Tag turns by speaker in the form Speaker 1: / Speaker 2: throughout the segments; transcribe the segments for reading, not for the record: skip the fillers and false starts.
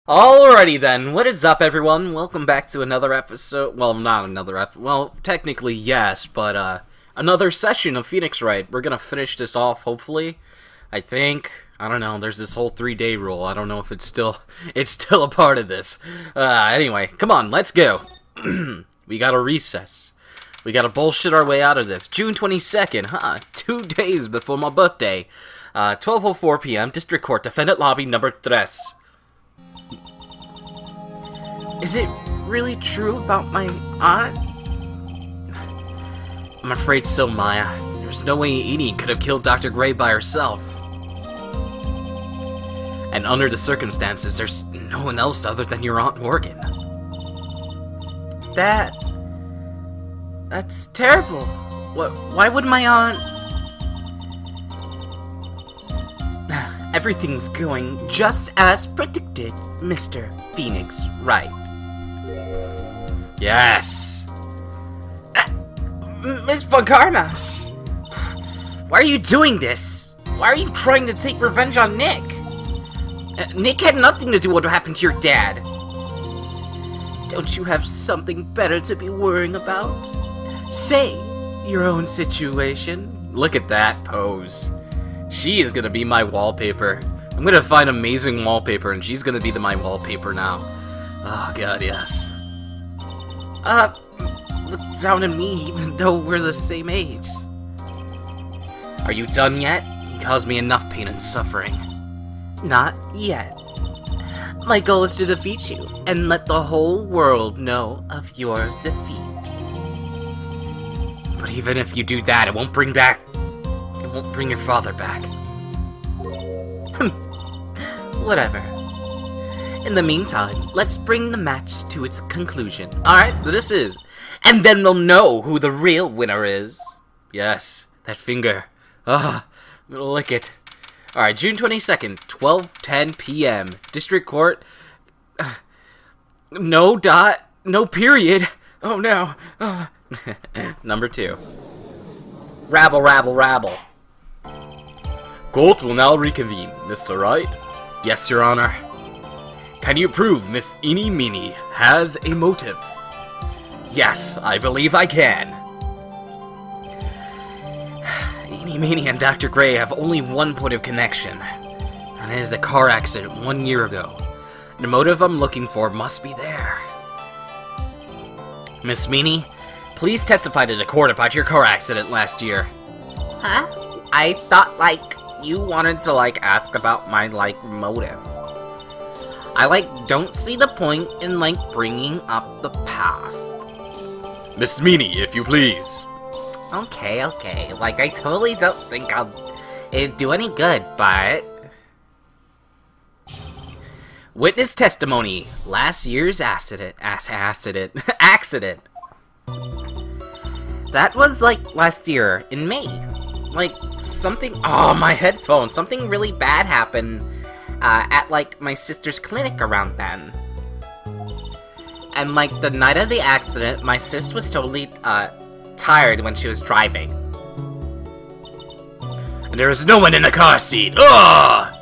Speaker 1: Alrighty then, what is up everyone? Welcome back to another episode, well not another episode, well technically yes, but another session of Phoenix Wright. We're gonna finish this off hopefully, I think. I don't know, there's this whole 3-day rule, I don't know if it's still a part of this. Anyway, come on, let's go. We gotta recess. We gotta bullshit our way out of this. June 22nd, 2 days before my birthday. 12:04 p.m. District Court, Defendant Lobby number 3. Is it really true about my aunt? I'm afraid so, Maya. There's no way Edie could have killed Dr. Gray by herself. And under the circumstances, there's no one else other than your Aunt Morgan. That's terrible. Why would my aunt... Everything's going just as predicted, Mr. Phoenix Wright. Yes! Miss Vagarna! Why are you doing this? Why are you trying to take revenge on Nick? Nick had nothing to do with what happened to your dad. Don't you have something better to be worrying about? Say your own situation. Look at that pose. She is gonna be my wallpaper. I'm gonna find amazing wallpaper and she's gonna be my wallpaper now. Oh god, yes. Look down at me even though we're the same age. Are you done yet? You caused me enough pain and suffering. Not yet. My goal is to defeat you and let the whole world know of your defeat. But even if you do that, it won't bring your father back. Whatever. In the meantime, let's bring the match to its conclusion. Alright, this is. And then we'll know who the real winner is. Yes, that finger. I'm gonna lick it. Alright, June 22nd, 12:10 p.m. District Court. No dot, no period. Oh no. Number 2. Rabble, rabble, rabble. Court will now reconvene, Mr. Wright. Yes, Your Honor. Can you prove Miss Eenie Meenie has a motive? Yes, I believe I can. Eenie Meenie and Dr. Gray have only one point of connection, and it is a car accident 1 year ago. The motive I'm looking for must be there. Miss Meenie, please testify to the court about your car accident last year. Huh? I thought, you wanted to, ask about my, motive. I, don't see the point in, bringing up the past. Miss Meenie, if you please. Okay. I totally don't think it'd do any good, but... Witness testimony. Last year's accident. That was, last year, in May. Something... Oh, my headphones. Something really bad happened at, my sister's clinic around then. And, the night of the accident, my sis was totally, tired when she was driving. And there was no one in the car seat! Ugh!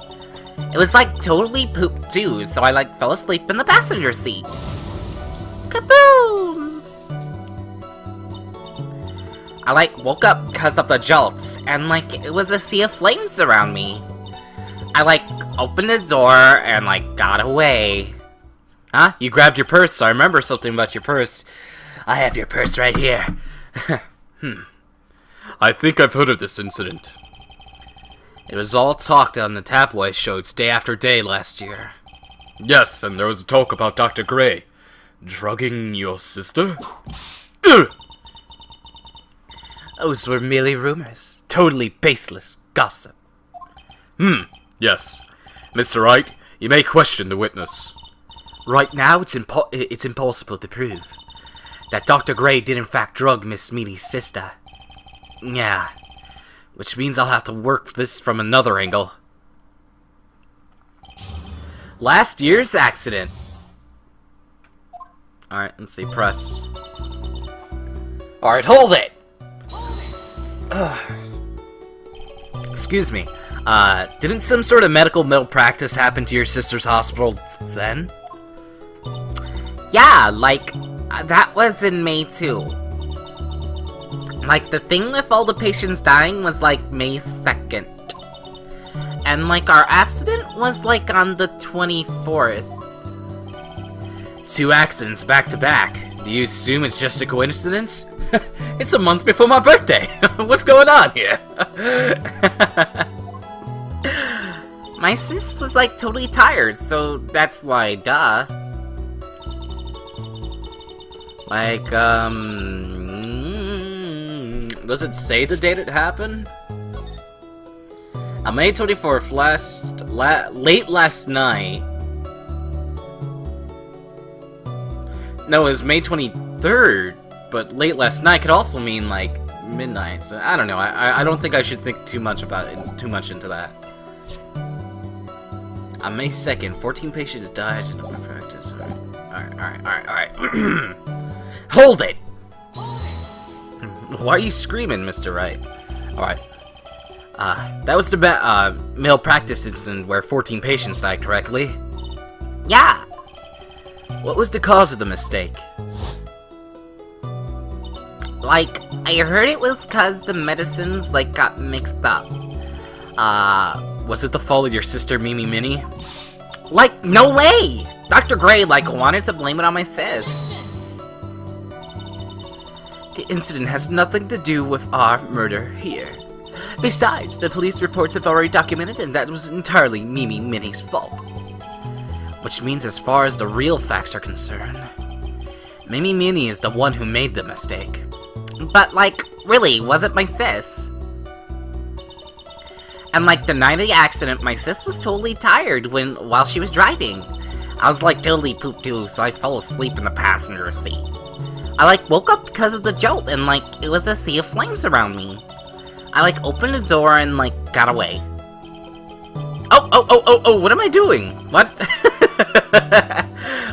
Speaker 1: It was, totally pooped, too, so I, fell asleep in the passenger seat. Kaboom! I, woke up because of the jolts, and, it was a sea of flames around me. I, opened the door and, got away. Huh? You grabbed your purse. I remember something about your purse. I have your purse right here. I think I've heard of this incident. It was all talked on the tabloid shows day after day last year. Yes, and there was talk about Dr. Gray drugging your sister? Those were merely rumors. Totally baseless gossip. Yes. Mr. Wright, you may question the witness. Right now, it's impossible to prove that Dr. Gray did in fact drug Miss Meanie's sister. Yeah. Which means I'll have to work this from another angle. Last year's accident. Alright, let's see, press. Alright, hold it! Excuse me. Didn't some sort of medical malpractice happen to your sister's hospital then?
Speaker 2: Yeah, like, that was in May too. Like, the thing with all the patients dying was like May 2nd. And like, our accident was like on the 24th.
Speaker 1: 2 accidents back to back. Do you assume it's just a coincidence? It's a month before my birthday. What's going on here?
Speaker 2: My sis was like totally tired, so that's why, duh.
Speaker 1: Like, does it say the date it happened? On May 24th, late last night. No, it was May 23rd, but late last night could also mean, like, midnight, so I don't know. I don't think I should think too much into that. On May 2nd, 14 patients died in open practice. Alright. Hold it! Why are you screaming, Mr. Wright? Alright. That was the malpractice incident where 14 patients died, correctly?
Speaker 2: Yeah.
Speaker 1: What was the cause of the mistake?
Speaker 2: Like, I heard it was cause the medicines, like, got mixed up.
Speaker 1: Was it the fault of your sister, Mimi Minnie?
Speaker 2: Like, no way! Dr. Gray, like, wanted to blame it on my sis.
Speaker 1: The incident has nothing to do with our murder here. Besides, the police reports have already documented and that was entirely Mimi Minnie's fault. Which means as far as the real facts are concerned, Mimi Minnie is the one who made the mistake.
Speaker 2: But, like, really, wasn't my sis. And, like, the night of the accident, my sis was totally tired while she was driving. I was, like, totally pooped too, so I fell asleep in the passenger seat. I, like, woke up because of the jolt, and, like, it was a sea of flames around me. I, like, opened the door and, like, got away.
Speaker 1: Oh, what am I doing? What?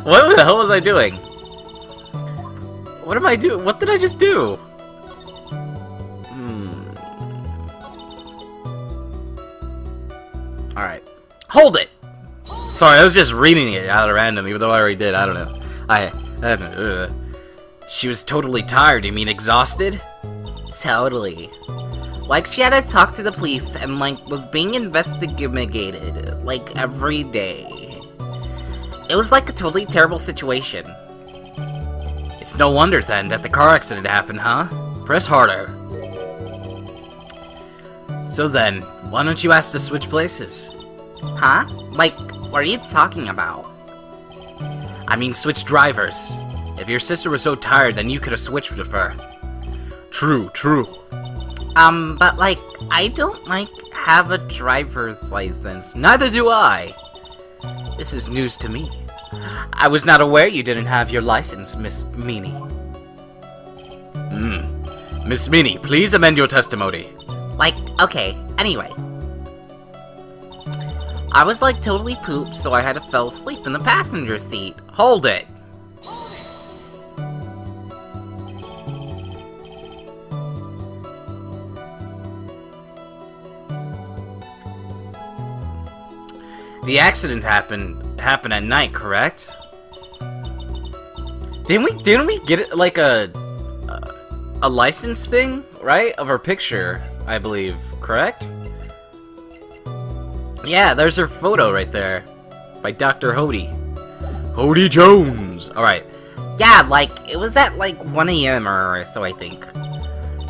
Speaker 1: What the hell was I doing? What am I doing? What did I just do? Alright. Hold it! Sorry, I was just reading it out of random, even though I already did. I don't know. She was totally tired. You mean exhausted?
Speaker 2: Totally. Like, she had to talk to the police and, like, was being investigated, like, every day. It was, like, a totally terrible situation.
Speaker 1: It's no wonder, then, that the car accident happened, huh? Press harder. So then, why don't you ask to switch places?
Speaker 2: Huh? Like, what are you talking about?
Speaker 1: I mean, switch drivers. If your sister was so tired, then you could have switched with her. True.
Speaker 2: But, like, I don't, like, have a driver's license.
Speaker 1: Neither do I. This is news to me. I was not aware you didn't have your license, Miss Meanie. Miss Meanie, please amend your testimony.
Speaker 2: Like, okay, anyway. I was, like, totally pooped, so I had to fall asleep in the passenger seat.
Speaker 1: Hold it. The accident happened at night, correct? Didn't we get it like a license thing, right? Of her picture, I believe, correct? Yeah, there's her photo right there by Dr. Hody. Hody Jones. All right.
Speaker 2: Yeah, like it was at like 1 a.m. or so, I think.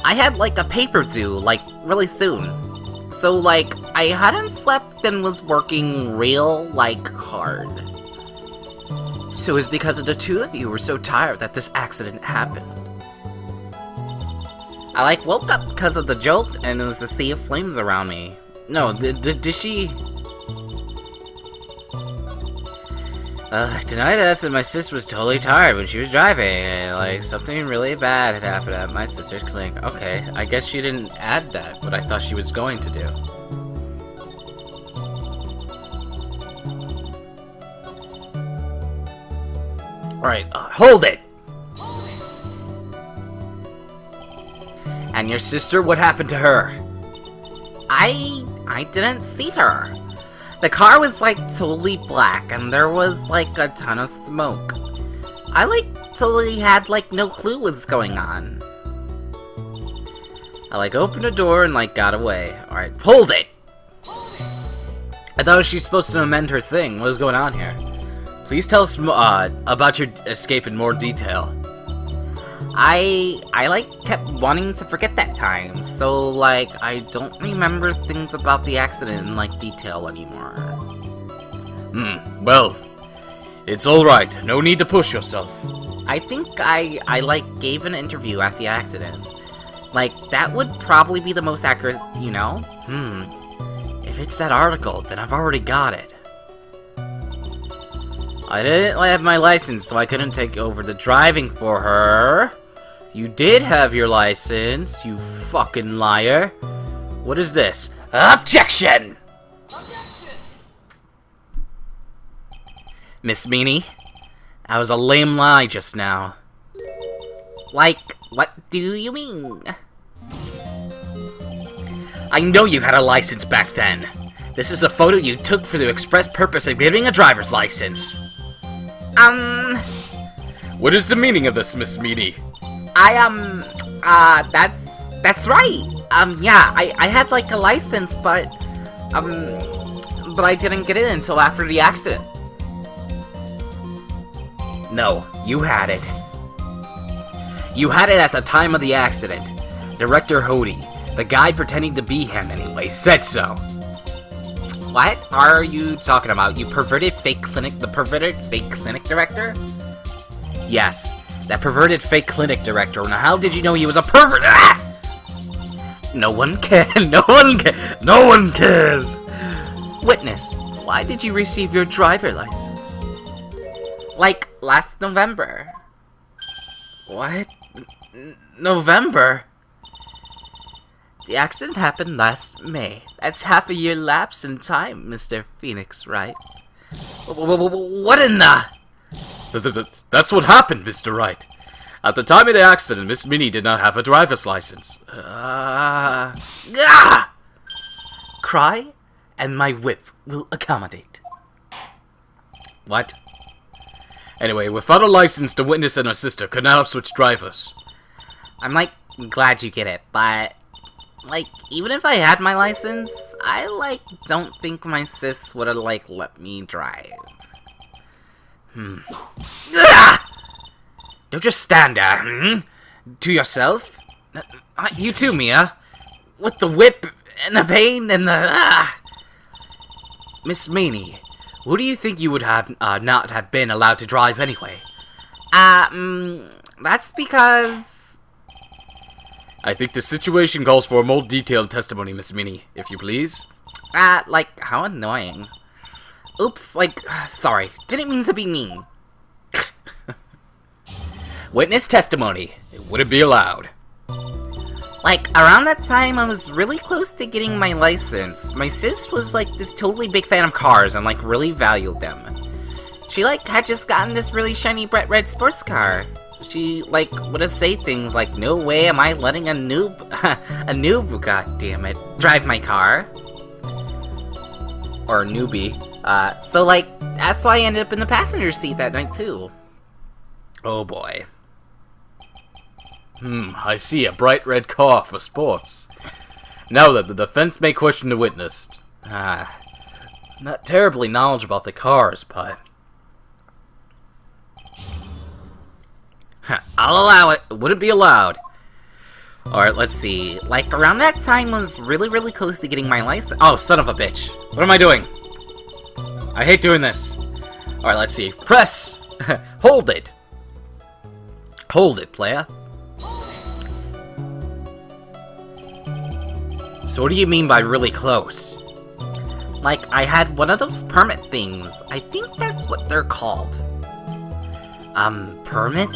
Speaker 2: I had like a paper due like really soon. So, like, I hadn't slept and was working real, like, hard.
Speaker 1: So it's because of the two of you were so tired that this accident happened.
Speaker 2: I, like, woke up because of the jolt and there was a sea of flames around me.
Speaker 1: No, did she... tonight I said my sister was totally tired when she was driving, and, like, something really bad had happened at my sister's clinic. Okay, I guess she didn't add that, but I thought she was going to do. Alright, hold it! And your sister, what happened to her?
Speaker 2: I I didn't see her. The car was like totally black and there was like a ton of smoke. I like totally had like no clue what's going on. I like opened the door and like got away. Alright, hold it! I thought she was supposed to amend her thing. What is going on here? Please tell us about your escape in more detail. I like kept wanting to forget that time, so like I don't remember things about the accident in like detail anymore.
Speaker 1: Well, it's alright. No need to push yourself.
Speaker 2: I think I like gave an interview after the accident. Like that would probably be the most accurate, you know?
Speaker 1: If it's that article, then I've already got it. I didn't have my license, so I couldn't take over the driving for her. You did have your license, you fucking liar. What is this? Objection! Miss Meanie, that was a lame lie just now.
Speaker 2: Like, what do you mean?
Speaker 1: I know you had a license back then. This is a photo you took for the express purpose of getting a driver's license. What is the meaning of this, Miss Meanie?
Speaker 2: That's right. Yeah, I had like a license, but I didn't get it until after the accident.
Speaker 1: No, you had it. You had it at the time of the accident. Director Hody, the guy pretending to be him anyway, said so.
Speaker 2: What are you talking about? The perverted fake clinic director?
Speaker 1: Yes, that perverted fake clinic director. Now how did you know he was a pervert? Ah! No one cares. No one cares. Witness, why did you receive your driver license?
Speaker 2: Like last November.
Speaker 1: What? November?
Speaker 2: The accident happened last May. That's half a year lapse in time, Mr. Phoenix, right?
Speaker 1: What in the... That's what happened, Mr. Wright. At the time of the accident, Miss Minnie did not have a driver's license. Cry, and my whip will accommodate. What? Anyway, without a license, the witness and her sister could not have switched drivers.
Speaker 2: I'm, like, glad you get it, but... like, even if I had my license, I, like, don't think my sis would've, like, let me drive.
Speaker 1: Don't just stand there, to yourself. You too, Mia. With the whip, and the pain, and the... Miss Meanie, who do you think you would have, not have been allowed to drive anyway?
Speaker 2: That's because...
Speaker 1: I think the situation calls for a more detailed testimony, Miss Minnie, if you please.
Speaker 2: Like, how annoying. Oops, like, sorry. Didn't mean to be mean.
Speaker 1: Witness testimony. It wouldn't be allowed.
Speaker 2: Like, around that time, I was really close to getting my license. My sis was, like, this totally big fan of cars and, like, really valued them. She, like, had just gotten this really shiny bright red sports car. She, like, would say things like, no way am I letting a noob, goddammit, drive my car. Or a newbie. So, like, that's why I ended up in the passenger seat that night, too.
Speaker 1: Oh, boy. I see a bright red car for sports. Now that the defense may question the witness. Not terribly knowledgeable about the cars, but... I'll allow it. It wouldn't be allowed. Alright, let's see.
Speaker 2: Like, around that time was really close to getting my license.
Speaker 1: Oh, son of a bitch. What am I doing? I hate doing this. Alright, let's see. Press! Hold it! Hold it, playa. So what do you mean by really close?
Speaker 2: Like, I had one of those permit things. I think that's what they're called.
Speaker 1: Permit?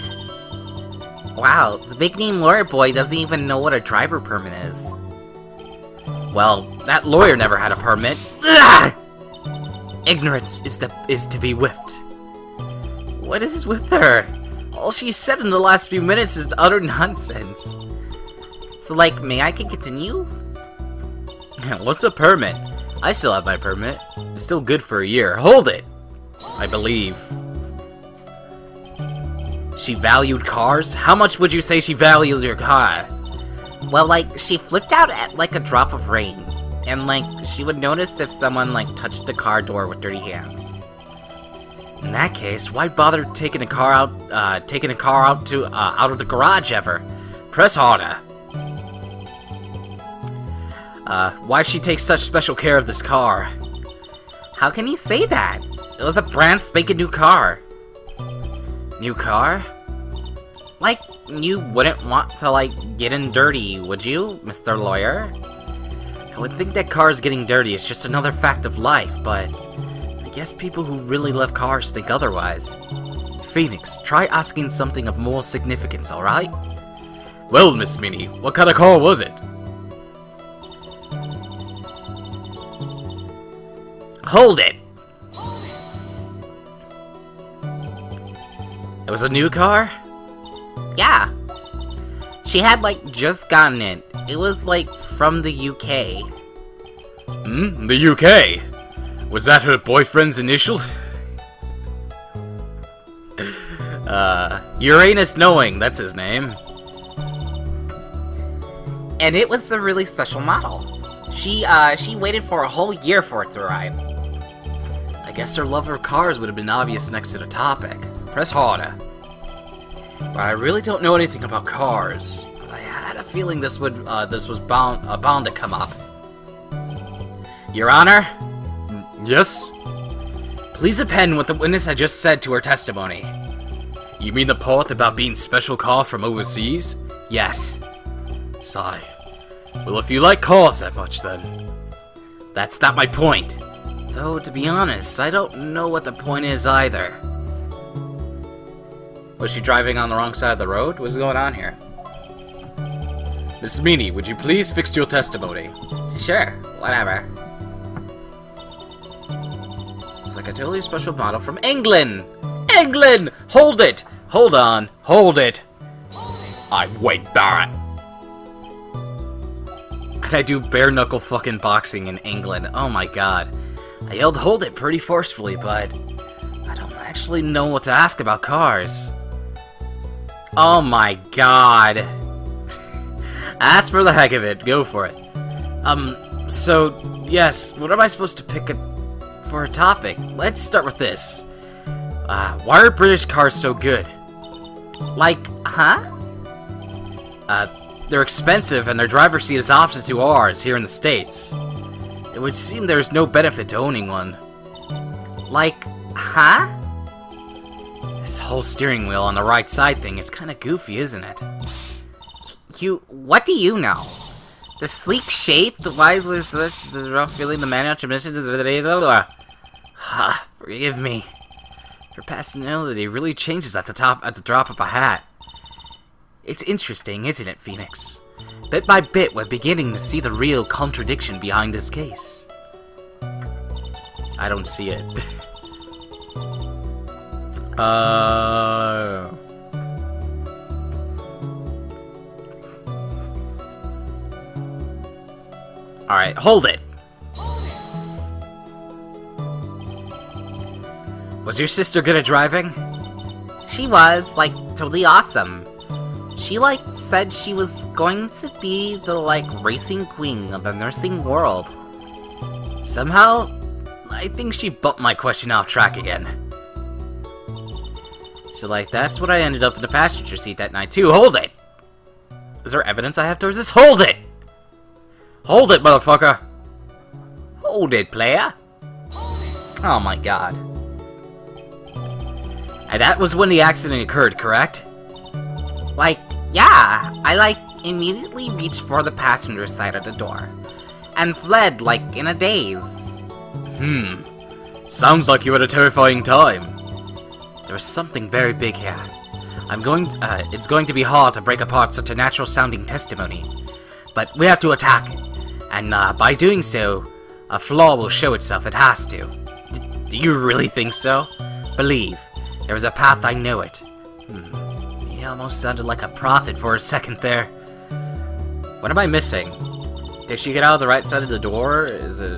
Speaker 2: Wow, the big-name lawyer boy doesn't even know what a driver permit is.
Speaker 1: Well, that lawyer never had a permit. Ugh! Ignorance is to be whipped. What is with her? All she said in the last few minutes is utter nonsense.
Speaker 2: So, like, may I continue?
Speaker 1: What's a permit? I still have my permit. It's still good for a year. Hold it! I believe. She valued cars? How much would you say she valued your car?
Speaker 2: Well, like, she flipped out at, like, a drop of rain. And, like, she would notice if someone, like, touched the car door with dirty hands.
Speaker 1: In that case, why bother taking a car out out of the garage ever? Press harder. Why'd she take such special care of this car?
Speaker 2: How can you say that? It was a brand spanking new car.
Speaker 1: New car?
Speaker 2: Like, you wouldn't want to, like, get in dirty, would you, Mr. Lawyer?
Speaker 1: I would think that cars getting dirty is just another fact of life, but I guess people who really love cars think otherwise. Phoenix, try asking something of more significance, alright? Well, Miss Minnie, what kind of car was it?
Speaker 2: Hold it!
Speaker 1: It was a new car?
Speaker 2: Yeah. She had, like, just gotten it. It was, like, from the UK.
Speaker 1: The UK? Was that her boyfriend's initials? Uranus Knowing, that's his name.
Speaker 2: And it was a really special model. She waited for a whole year for it to arrive.
Speaker 1: I guess her love of cars would have been obvious next to the topic. Press harder. But I really don't know anything about cars. But I had a feeling this was bound to come up. Your Honor? Yes? Please append what the witness had just said to her testimony. You mean the part about being special car from overseas? Yes. Sigh. Well, if you like cars that much, then. That's not my point. Though, to be honest, I don't know what the point is either. Was she driving on the wrong side of the road? What's going on here? Mrs. Meany, would you please fix your testimony?
Speaker 2: Sure, whatever.
Speaker 1: It's like a totally special model from England! England! Hold it! Hold on. Hold it! I'm Wade Barrett. And I do bare-knuckle fucking boxing in England. Oh my god. I yelled hold it pretty forcefully, but I don't actually know what to ask about cars. Oh my god. Ask for the heck of it. Go for it. So, yes, what am I supposed to pick for a topic? Let's start with this. Why are British cars so good?
Speaker 2: Like, huh?
Speaker 1: They're expensive and their driver's seat is opposite to ours here in the States. It would seem there's no benefit to owning one.
Speaker 2: Like, huh?
Speaker 1: This whole steering wheel on the right side thing is kinda goofy, isn't it?
Speaker 2: What do you know? The sleek shape, the wise with the rough feeling, the manual transmission,
Speaker 1: forgive me. Her personality really changes at the drop of a hat. It's interesting, isn't it, Phoenix? Bit by bit, we're beginning to see the real contradiction behind this case. I don't see it. Alright, hold it! Was your sister good at driving?
Speaker 2: She was, like, totally awesome. She, like, said she was going to be the, like, racing queen of the nursing world.
Speaker 1: Somehow, I think she bumped my question off track again. So, like, that's what I ended up in the passenger seat that night, too. Hold it! Is there evidence I have towards this? Hold it! Hold it, motherfucker! Hold it, player! Oh my god. And that was when the accident occurred, correct?
Speaker 2: Like, yeah, I, like, immediately reached for the passenger side of the door. And fled, like, in a daze.
Speaker 1: Sounds like you had a terrifying time. There was something very big here. It's going to be hard to break apart such a natural-sounding testimony. But we have to attack it. And, by doing so, a flaw will show itself. It has to. Do you really think so? Believe. There is a path, I know it. He almost sounded like a prophet for a second there. What am I missing? Did she get out of the right side of the door?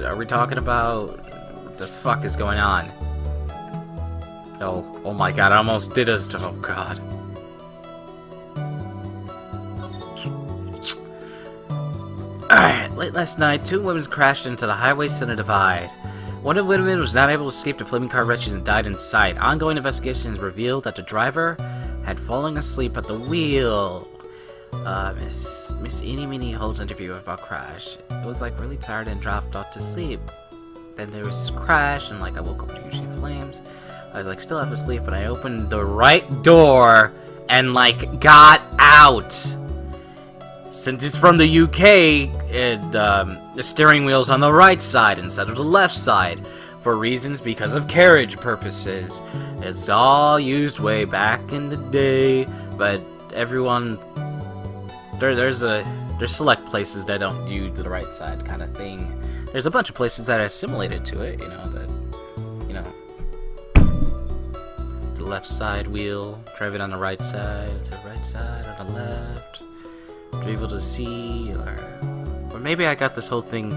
Speaker 1: Are we talking about... What the fuck is going on? Oh my god, I almost did it. Oh god. Alright, late last night, 2 women crashed into the highway center divide. One of the women was not able to escape the flaming car wreckage and died inside. Ongoing investigations revealed that the driver had fallen asleep at the wheel. Miss Eeny Meeny Holds interview about crash. It was like really tired and dropped off to sleep. Then there was this crash and like I woke up to usually flames. I was like still half asleep, but I opened the right door and like got out. Since it's from the UK, the steering wheel's on the right side instead of the left side. For reasons because of carriage purposes. It's all used way back in the day, but everyone... There's select places that don't do the right side kind of thing. There's a bunch of places that are assimilated to it, the left side wheel, drive it on the right side, it's the right side, on the left, to be able to see, or maybe I got this whole thing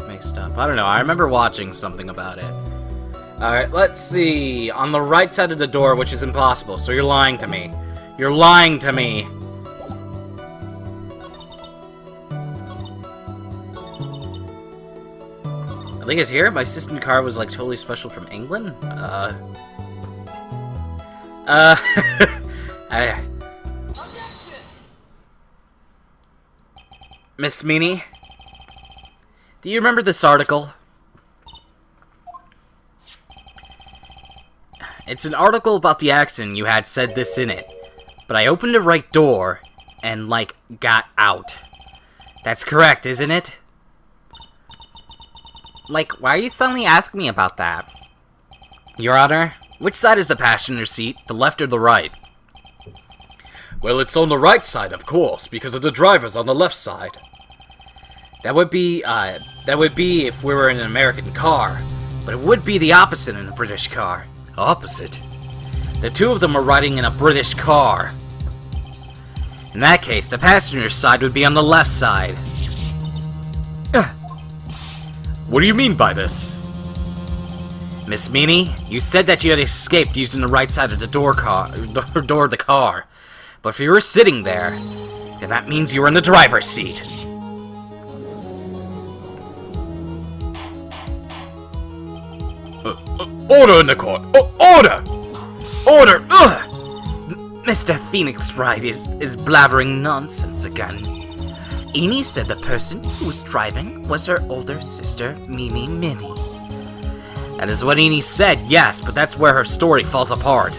Speaker 1: mixed up. I don't know, I remember watching something about it. Alright, let's see, on the right side of the door, which is impossible, so you're lying to me. You're lying to me! I think it's here. My sister's car was like totally special from England. Miss Meany, do you remember this article? It's an article about the accident you had said this in it, but I opened the right door and like got out. That's correct, isn't it?
Speaker 2: Like, why are you suddenly asking me about that?
Speaker 1: Your Honor, which side is the passenger seat, the left or the right? Well, it's on the right side, of course, because of the driver's on the left side. That would be if we were in an American car, but it would be the opposite in a British car. Opposite? The two of them are riding in a British car. In that case, the passenger side would be on the left side. What do you mean by this? Miss Meany, you said that you had escaped using the right side of the door of the car. But if you were sitting there, then that means you were in the driver's seat. Order in the court! Order! Order!
Speaker 2: Mr. Phoenix Wright is blabbering nonsense again. Eeny said the person who was driving was her older sister, Mimi Minnie.
Speaker 1: That is what Eeny said, yes, but that's where her story falls apart.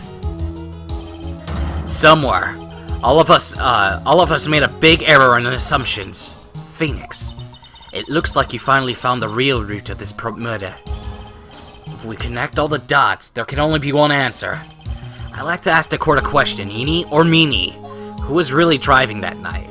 Speaker 1: Somewhere, all of us made a big error in assumptions. Phoenix, it looks like you finally found the real root of this murder. If we connect all the dots, there can only be one answer. I'd like to ask the court a question, Eeny or Meany. Who was really driving that night?